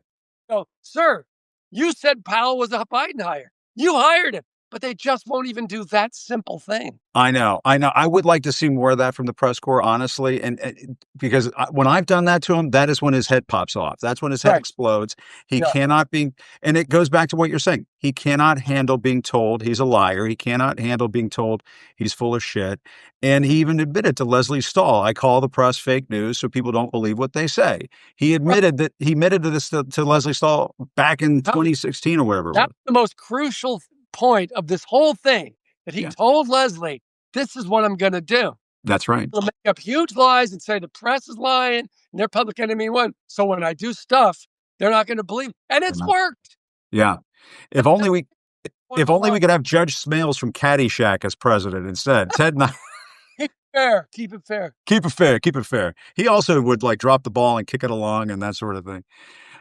No, sir, you said Powell was a Biden hire. You hired him, but they just won't even do that simple thing. I know. I would like to see more of that from the press corps, honestly, and because when I've done that to him, that is when his head pops off. That's when his head explodes. He cannot be, and it goes back to what you're saying. He cannot handle being told he's a liar. He cannot handle being told he's full of shit. And he even admitted to Leslie Stahl, I call the press fake news so people don't believe what they say. He admitted that he admitted to this to Leslie Stahl back in 2016 or whatever. That's the most crucial point of this whole thing, that he told Leslie, this is what I'm going to do. That's right. He'll make up huge lies and say the press is lying and they're public enemy one. So when I do stuff, they're not going to believe. And it's worked. Yeah. If only we could have Judge Smales from Caddyshack as president instead. Ted and I. Keep it fair. Keep it fair. Keep it fair. He also would drop the ball and kick it along and that sort of thing.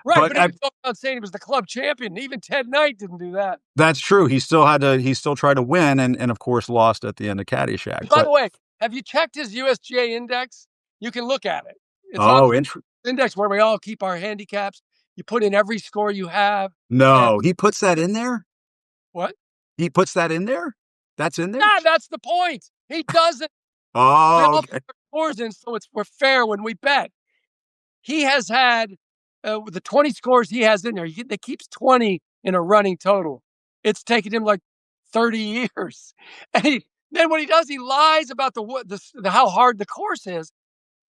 Right, but he was talking about saying he was the club champion. Even Ted Knight didn't do that. That's true. He still tried to win and of course lost at the end of Caddyshack. By the way, have you checked his USGA index? You can look at it. It's interesting. Index where we all keep our handicaps. You put in every score you have. No, he puts that in there? What? He puts that in there? That's in there? Nah, that's the point. He doesn't. Okay. Scores in, so we're fair when we bet. He has had the 20 scores he has in there. He keeps 20 in a running total. It's taken him like 30 years. And then what he does, he lies about the how hard the course is,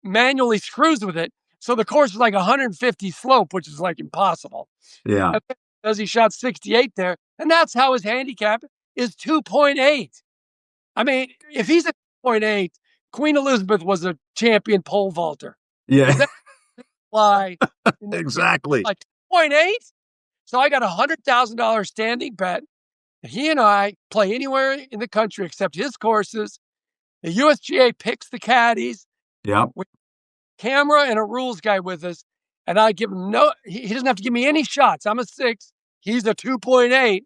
manually screws with it. So the course is like 150 slope, which is like impossible. Yeah. Because he shot 68 there. And that's how his handicap is 2.8. I mean, if he's at 2.8, Queen Elizabeth was a champion pole vaulter. Yeah. Why? Exactly. Like 2.8? So I got $100,000 standing bet. He and I play anywhere in the country except his courses. The USGA picks the caddies. Yeah. With camera and a rules guy with us. And I give him he doesn't have to give me any shots. I'm a 6. He's a 2.8,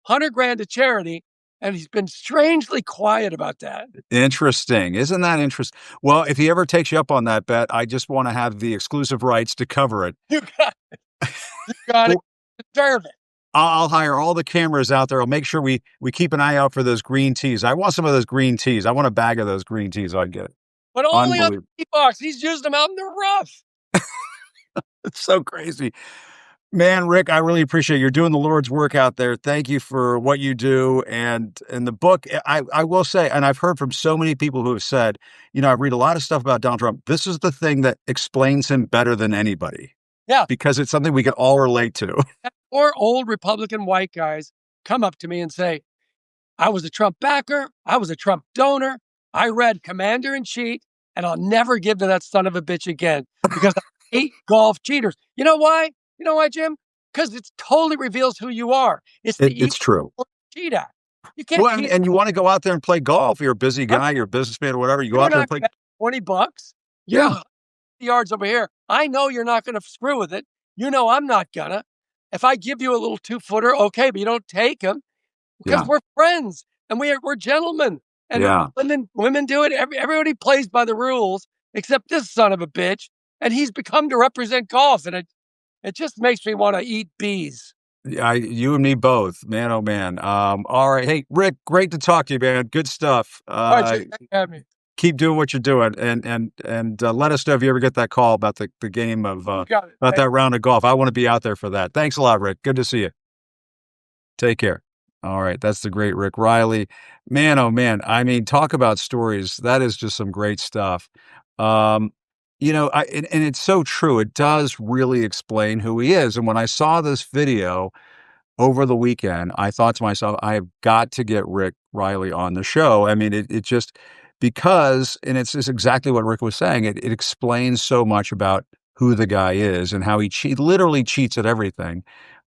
$100,000 to charity. And he's been strangely quiet about that. Interesting. Isn't that interesting? Well, if he ever takes you up on that bet, I just want to have the exclusive rights to cover it. You got it. You got it. Deserve it. I'll hire all the cameras out there. I'll make sure we keep an eye out for those green teas. I want some of those green teas. I want a bag of those green teas. I'd get it. But only on the tee box. He's used them out in the rough. It's so crazy. Man, Rick, I really appreciate it. You're doing the Lord's work out there. Thank you for what you do. And the book, I will say, and I've heard from so many people who have said, I read a lot of stuff about Donald Trump. This is the thing that explains him better than anybody. Yeah. Because it's something we can all relate to. Or old Republican white guys come up to me and say, I was a Trump backer. I was a Trump donor. I read Commander in Chief, and I'll never give to that son of a bitch again because I hate golf cheaters. You know why? You know why, Jim? Because it totally reveals who you are. It's true. Cheat at. You can't. Well, and you want to go out there and play golf. You're a busy guy. You're a businessman or whatever. You go out there and play. $20. Yeah. Yards over here. I know you're not going to screw with it. I'm not gonna. If I give you a little 2-footer, okay, but you don't take them because we're friends and we're gentlemen. And women do it. Everybody plays by the rules except this son of a bitch. And he's become to represent golf. And it just makes me want to eat bees. Yeah, you and me both, man. Oh man. All right. Hey, Rick, great to talk to you, man. Good stuff. All right, thanks for having me. keep doing what you're doing, and let us know if you ever get that call about the game of about that round of golf. I want to be out there for that. Thanks a lot, Rick. Good to see you. Take care. All right, that's the great Rick Reilly. Man, oh man, I mean, talk about stories. That is just some great stuff. And it's so true. It does really explain who he is. And when I saw this video over the weekend, I thought to myself, I have got to get Rick Reilly on the show. I mean, it just because, and it's just exactly what Rick was saying. It explains so much about who the guy is and how he literally cheats at everything.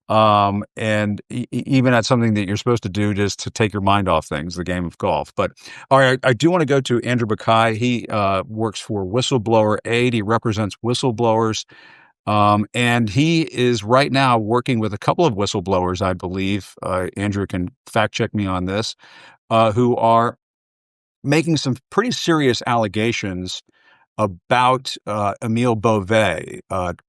And even at something that you're supposed to do just to take your mind off things, the game of golf. But all right, I do want to go to Andrew Buckeye. He works for Whistleblower Aid. He represents whistleblowers. And he is right now working with a couple of whistleblowers, I believe. Andrew can fact check me on this, who are making some pretty serious allegations about Emile Beauvais,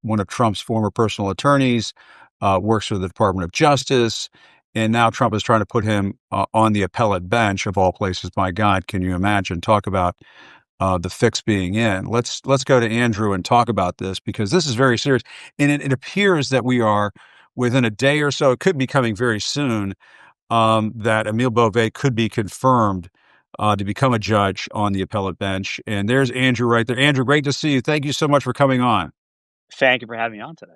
one of Trump's former personal attorneys, works for the Department of Justice, and now Trump is trying to put him on the appellate bench of all places. My God, can you imagine? Talk about the fix being in. Let's go to Andrew and talk about this because this is very serious, and it appears that we are within a day or so. It could be coming very soon that Emile Beauvais could be confirmed to become a judge on the appellate bench. And there's Andrew right there. Andrew, great to see you. Thank you so much for coming on. Thank you for having me on today.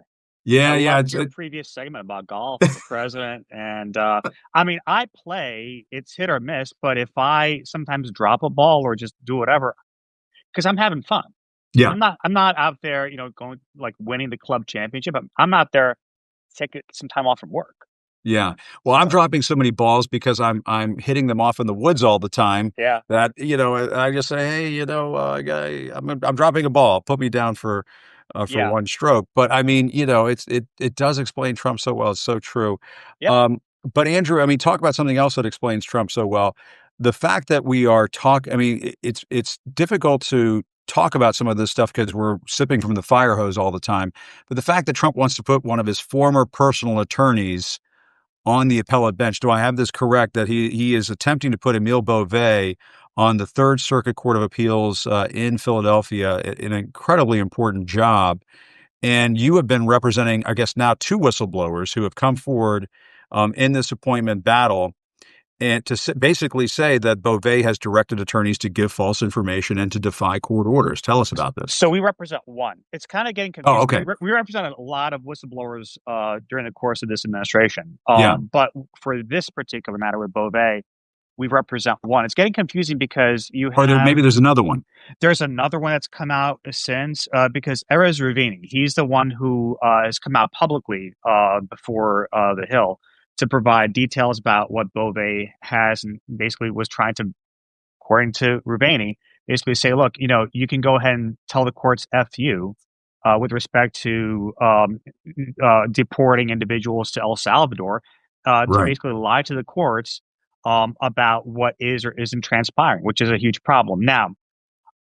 Yeah, Loved your previous segment about golf and the president. And I mean, I play, it's hit or miss, but if I sometimes drop a ball or just do whatever, because I'm having fun. Yeah. I'm not out there, going like winning the club championship. I'm out there taking some time off from work. Yeah. Well, I'm dropping so many balls because I'm hitting them off in the woods all the time. Yeah. That, I just say, hey, I'm dropping a ball. Put me down for one stroke. But I mean, it does explain Trump so well. It's so true. Yep. But Andrew, I mean, talk about something else that explains Trump so well. The fact that we are I mean, it's difficult to talk about some of this stuff because we're sipping from the fire hose all the time. But the fact that Trump wants to put one of his former personal attorneys on the appellate bench. Do I have this correct that he is attempting to put Emile Beauvais on the Third Circuit Court of Appeals in Philadelphia, an incredibly important job. And you have been representing, I guess, now two whistleblowers who have come forward in this appointment battle and to basically say that Beauvais has directed attorneys to give false information and to defy court orders. Tell us about this. So we represent one. It's kind of getting confusing. Oh, okay. We represented a lot of whistleblowers during the course of this administration. Yeah. But for this particular matter with Beauvais, we represent one. It's getting confusing because you have... maybe there's another one. There's another one that's come out since because Erez Ravini, he's the one who has come out publicly before the Hill to provide details about what Beauvais has and basically was trying to, according to Ravini, basically say, look, you can go ahead and tell the courts F you with respect to deporting individuals to El Salvador to basically lie to the courts about what is or isn't transpiring, which is a huge problem. Now,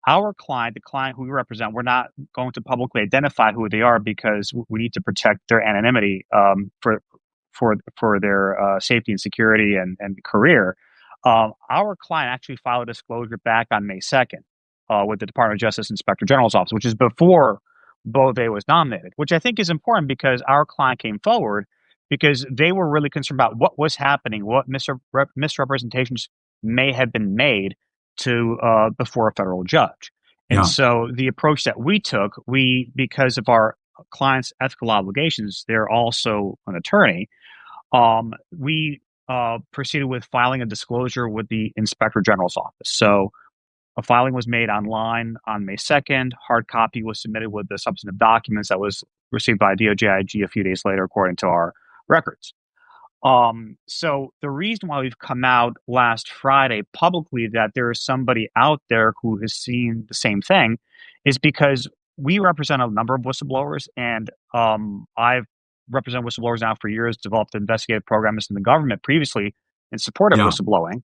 our client, the client who we represent, we're not going to publicly identify who they are because we need to protect their anonymity for their safety and security and career. Our client actually filed a disclosure back on May 2nd with the Department of Justice Inspector General's office, which is before Beauvais was nominated, which I think is important because our client came forward because they were really concerned about what was happening, what misrepresentations may have been made to before a federal judge. And so the approach that we took, because of our client's ethical obligations, they're also an attorney, we proceeded with filing a disclosure with the Inspector General's office. So a filing was made online on May 2nd. Hard copy was submitted with the substantive documents that was received by DOJ-IG a few days later, according to our records. So the reason why we've come out last Friday publicly that there is somebody out there who has seen the same thing is because we represent a number of whistleblowers, and I've represented whistleblowers now for years, developed investigative programs in the government previously in support of whistleblowing,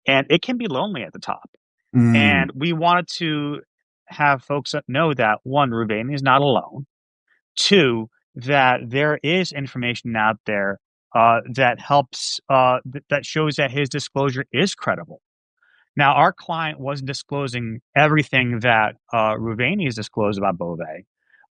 and it can be lonely at the top. And we wanted to have folks know that, one, Ravini is not alone. Two, that there is information out there that helps, that shows that his disclosure is credible. Now, our client wasn't disclosing everything that Ruvani has disclosed about Beauvais,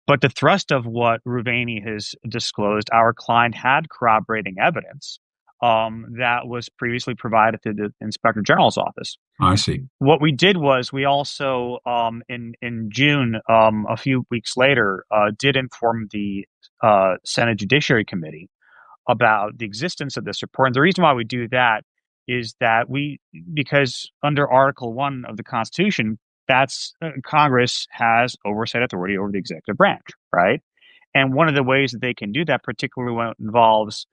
but the thrust of what Ruvani has disclosed, our client had corroborating evidence that was previously provided to the Inspector General's office. I see. What we did was we also, in June, a few weeks later, did inform the Senate Judiciary Committee about the existence of this report. And the reason why we do that is that because under Article 1 of the Constitution, that's Congress has oversight authority over the executive branch, right? And one of the ways that they can do that, particularly when it involves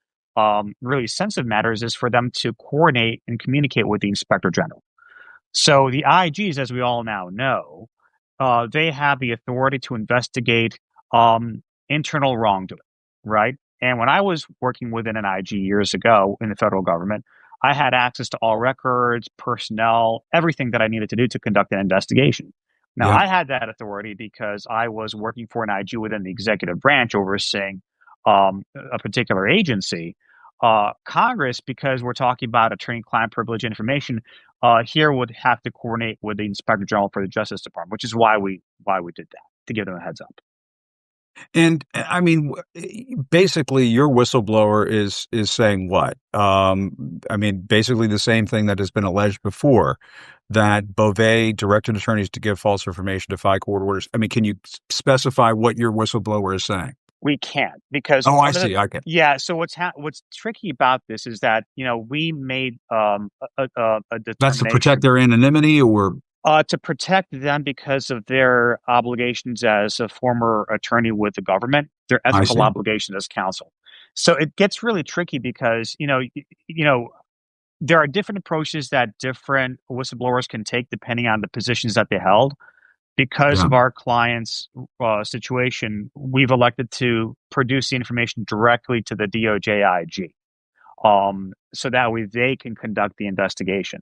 really sensitive matters, is for them to coordinate and communicate with the Inspector General. So the IGs, as we all now know, they have the authority to investigate internal wrongdoing, right? And when I was working within an IG years ago in the federal government, I had access to all records, personnel, everything that I needed to do to conduct an investigation. Now, Yeah. I had that authority because I was working for an IG within the executive branch overseeing a particular agency. Congress, because we're talking about attorney-client privilege information, here would have to coordinate with the Inspector General for the Justice Department, which is why we did that, to give them a heads up. And I mean, basically, your whistleblower is saying what? I mean, basically the same thing that has been alleged before, that Beauvais directed attorneys to give false information, defy court orders. I mean, can you specify what your whistleblower is saying? We can't, because Oh, I see. Okay. yeah. So what's tricky about this is that we made a determination. That's to protect their anonymity, or to protect them because of their obligations as a former attorney with the government, their ethical obligations as counsel. So it gets really tricky because there are different approaches that different whistleblowers can take depending on the positions that they held. Because of our client's situation, we've elected to produce the information directly to the DOJ IG, so that way they can conduct the investigation.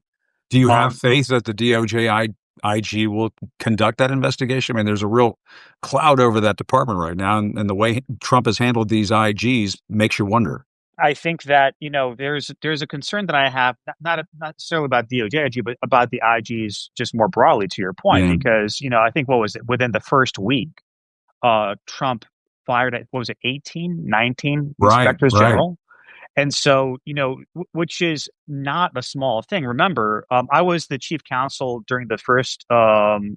Do you have faith that the DOJ IG will conduct that investigation? I mean, there's a real cloud over that department right now, and the way Trump has handled these IGs makes you wonder. I think that there's a concern that I have, not necessarily about DOJ IG, but about the IGs just more broadly. To your point, because I think within the first week, Trump fired at 18, 19 inspectors general. And so, which is not a small thing. Remember, I was the chief counsel during the first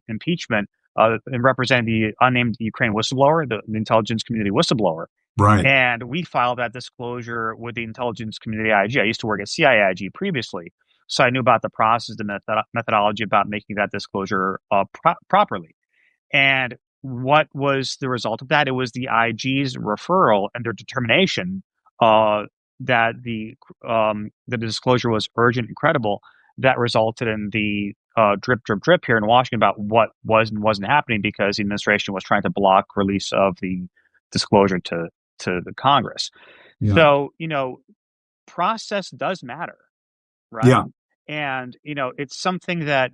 impeachment and representing the unnamed Ukraine whistleblower, the intelligence community whistleblower. Right. And we filed that disclosure with the intelligence community IG. I used to work at CIA IG previously, so I knew about the process, the methodology about making that disclosure properly. And what was the result of that? It was the IG's referral and their determination that the disclosure was urgent and credible, that resulted in the drip here in Washington about what was and wasn't happening, because the administration was trying to block release of the disclosure to the Congress. Yeah. So, process does matter, right? Yeah. And, it's something that,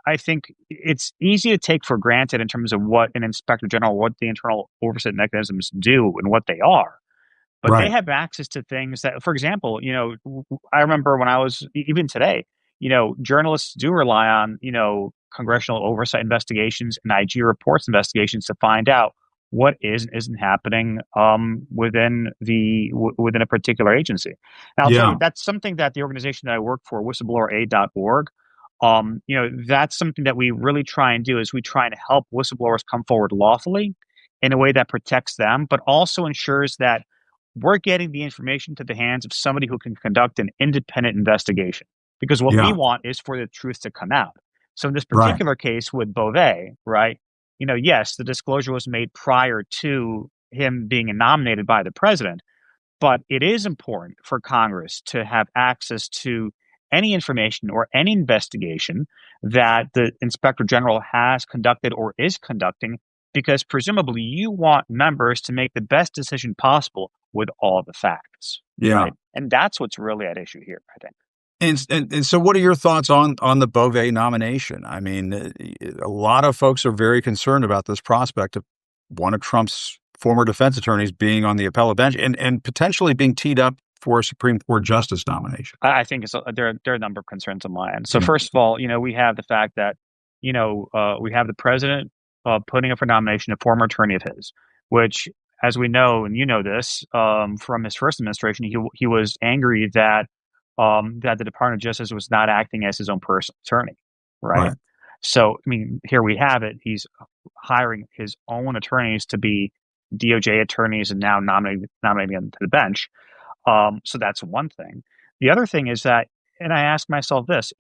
I think it's easy to take for granted in terms of what an inspector general, what the internal oversight mechanisms do and what they are. But they have access to things that, for example, I remember when I was, even today, journalists do rely on, congressional oversight investigations and IG reports investigations to find out what is and isn't happening within a particular agency. Now, I'll tell you, that's something that the organization that I work for, whistleblower.org, that's something that we really try and do, is we try and help whistleblowers come forward lawfully in a way that protects them, but also ensures that we're getting the information to the hands of somebody who can conduct an independent investigation. Because what we want is for the truth to come out. So in this particular case with Beauvais, right? Yes, the disclosure was made prior to him being nominated by the president, but it is important for Congress to have access to any information or any investigation that the Inspector General has conducted or is conducting, because presumably you want members to make the best decision possible with all the facts. Yeah. Right? And that's what's really at issue here, I think. And so what are your thoughts on the Beauvais nomination? I mean, a lot of folks are very concerned about this prospect of one of Trump's former defense attorneys being on the appellate bench and potentially being teed up for a Supreme Court justice nomination? I think there are a number of concerns on my end. So Yeah. first of all, we have the fact that, we have the president putting up for nomination a former attorney of his, which, as we know, and you know this from his first administration, he was angry that that the Department of Justice was not acting as his own personal attorney, right? Right. So, I mean, here we have it. He's hiring his own attorneys to be DOJ attorneys and now nominating them to the bench. So that's one thing. The other thing is that, and I ask myself this,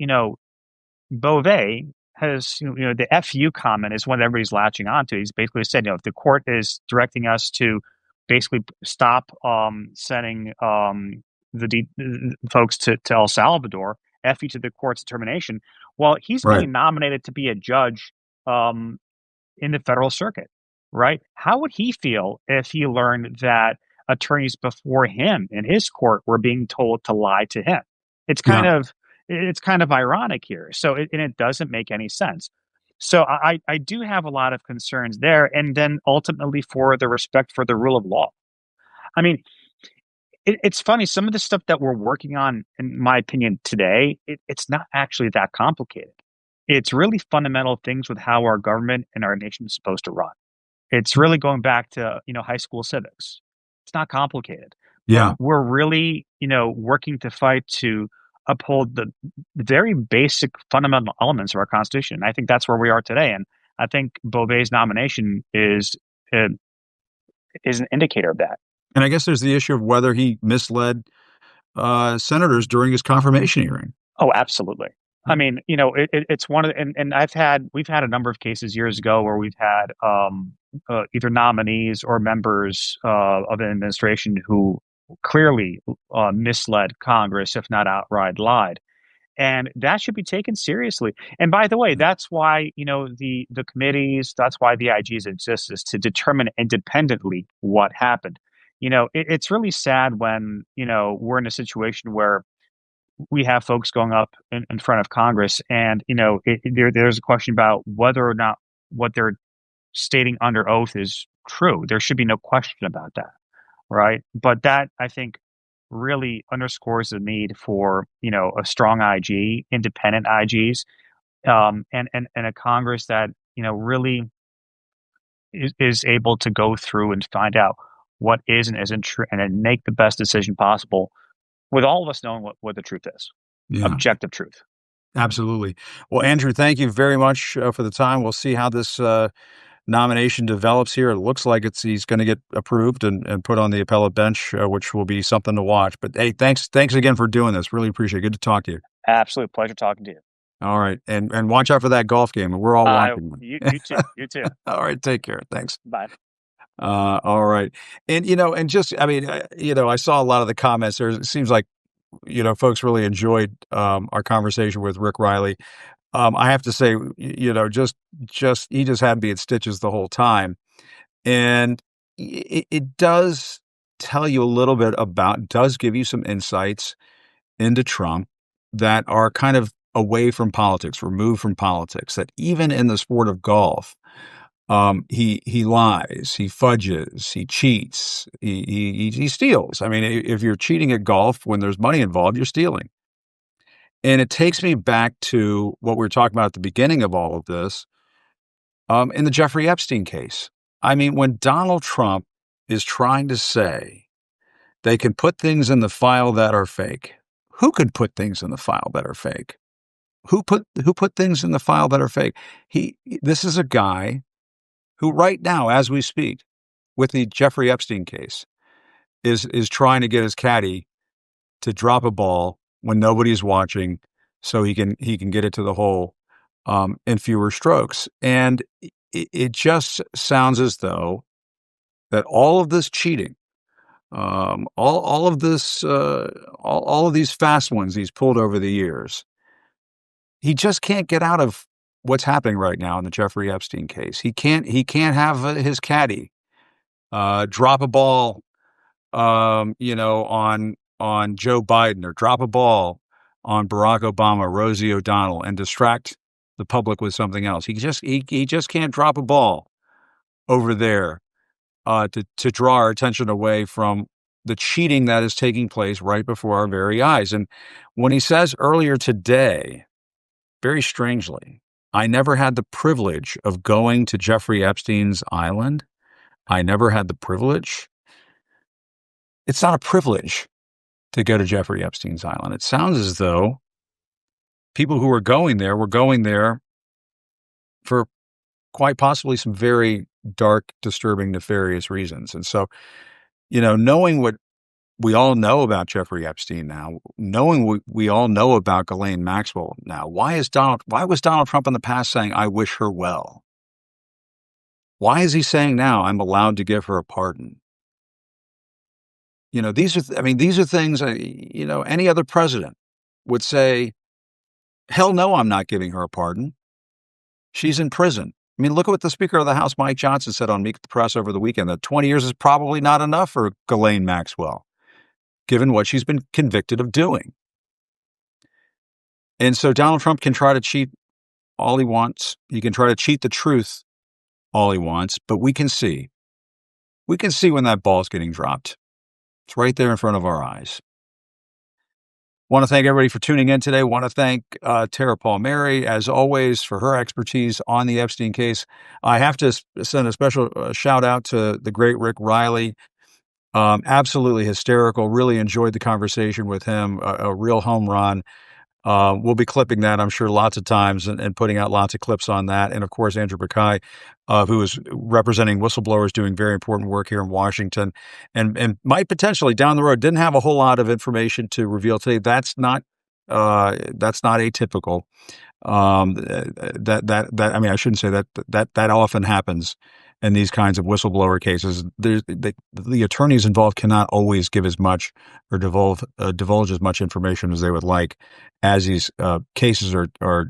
Beauvais has, the FU comment is what everybody's latching onto. He's basically said, if the court is directing us to basically stop sending the folks to El Salvador, FU to the court's determination. Well, he's Right. being nominated to be a judge in the federal circuit, right? How would he feel if he learned that attorneys before him in his court were being told to lie to him? It's kind of ironic here. So it doesn't make any sense. So I do have a lot of concerns there, and then ultimately for the respect for the rule of law. I mean, it's funny. Some of the stuff that we're working on, in my opinion, today, it's not actually that complicated. It's really fundamental things with how our government and our nation is supposed to run. It's really going back to, high school civics. It's not complicated. Yeah. But we're really, working to fight to uphold the very basic fundamental elements of our Constitution. And I think that's where we are today. And I think Beauvais' nomination is an indicator of that. And I guess there's the issue of whether he misled senators during his confirmation hearing. Oh, absolutely. I mean, it's one of the, and we've had a number of cases years ago where we've had either nominees or members of an administration who clearly misled Congress, if not outright lied. And that should be taken seriously. And by the way, that's why, the committees, that's why the IGs exist, is to determine independently what happened. It's really sad when, we're in a situation where we have folks going up in front of Congress and, there's a question about whether or not what they're stating under oath is true. There should be no question about that. Right. But that, I think, really underscores the need for, a strong IG, independent IGs, and a Congress that, really is able to go through and find out what is and isn't true and then make the best decision possible with all of us knowing what the truth is. Yeah. Objective truth. Absolutely. Well, Andrew, thank you very much for the time. We'll see how this nomination develops here. It looks like he's going to get approved and put on the appellate bench, which will be something to watch. But hey, thanks again for doing this. Really appreciate it. Good to talk to you. Absolute pleasure talking to you. All right. And watch out for that golf game. We're all watching. You too. You too. All right. Take care. Thanks. Bye. All right. And, I saw a lot of the comments there. It seems like, folks really enjoyed our conversation with Rick Reilly. I have to say, just he just had me in stitches the whole time. And it does tell you a little bit does give you some insights into Trump that are kind of away from politics, removed from politics, that even in the sport of golf, he lies, he fudges, he cheats, he steals. I mean, if you're cheating at golf when there's money involved, you're stealing. And it takes me back to what we were talking about at the beginning of all of this, in the Jeffrey Epstein case. I mean, when Donald Trump is trying to say they can put things in the file that are fake, who could put things in the file that are fake? Who put things in the file that are fake? This is a guy who right now, as we speak, with the Jeffrey Epstein case, is trying to get his caddy to drop a ball when nobody's watching, so he can get it to the hole in fewer strokes. And it just sounds as though that all of this cheating, all of this, all of these fast ones he's pulled over the years, he just can't get out of what's happening right now in the Jeffrey Epstein case. He can't have his caddy drop a ball, on Joe Biden, or drop a ball on Barack Obama, Rosie O'Donnell, and distract the public with something else. He just can't drop a ball over there to draw our attention away from the cheating that is taking place right before our very eyes. And when he says earlier today, very strangely, I never had the privilege of going to Jeffrey Epstein's island. I never had the privilege. It's not a privilege to go to Jeffrey Epstein's island. It sounds as though people who were going there for quite possibly some very dark, disturbing, nefarious reasons. And so, knowing what we all know about Jeffrey Epstein now, knowing what we all know about Ghislaine Maxwell now, why was Donald Trump in the past saying, I wish her well? Why is he saying now, I'm allowed to give her a pardon? These are things, any other president would say, hell no, I'm not giving her a pardon. She's in prison. Look at what the Speaker of the House, Mike Johnson, said on Meet the Press over the weekend, that 20 years is probably not enough for Ghislaine Maxwell, given what she's been convicted of doing. And so Donald Trump can try to cheat all he wants. He can try to cheat the truth all he wants, but we can see when that ball's getting dropped. It's right there in front of our eyes. Want to thank everybody for tuning in today. Want to thank Tara Palmieri, as always, for her expertise on the Epstein case. I have to send a special shout out to the great Rick Reilly. Absolutely hysterical. Really enjoyed the conversation with him. A real home run. We'll be clipping that, I'm sure, lots of times and putting out lots of clips on that. And of course, Andrew Buckeye, who is representing whistleblowers, doing very important work here in Washington, and might potentially down the road, didn't have a whole lot of information to reveal today. That's not atypical. I shouldn't say that often happens in these kinds of whistleblower cases. The attorneys involved cannot always give as much or divulge as much information as they would like as these cases are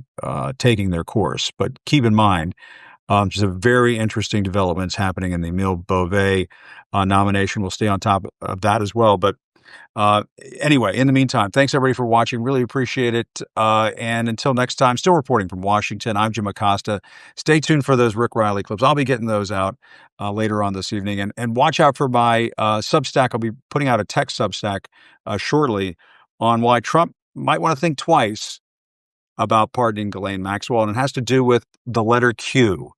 taking their course. But keep in mind, there's a very interesting developments happening in the Emile Beauvais nomination. We'll stay on top of that as well. But anyway, in the meantime, thanks everybody for watching. Really appreciate it. And until next time, still reporting from Washington, I'm Jim Acosta. Stay tuned for those Rick Reilly clips. I'll be getting those out later on this evening. And watch out for my Substack. I'll be putting out a text Substack shortly on why Trump might want to think twice about pardoning Ghislaine Maxwell. And it has to do with the letter Q.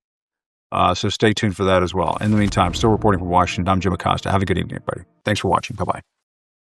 So stay tuned for that as well. In the meantime, still reporting from Washington, I'm Jim Acosta. Have a good evening, everybody. Thanks for watching. Bye-bye.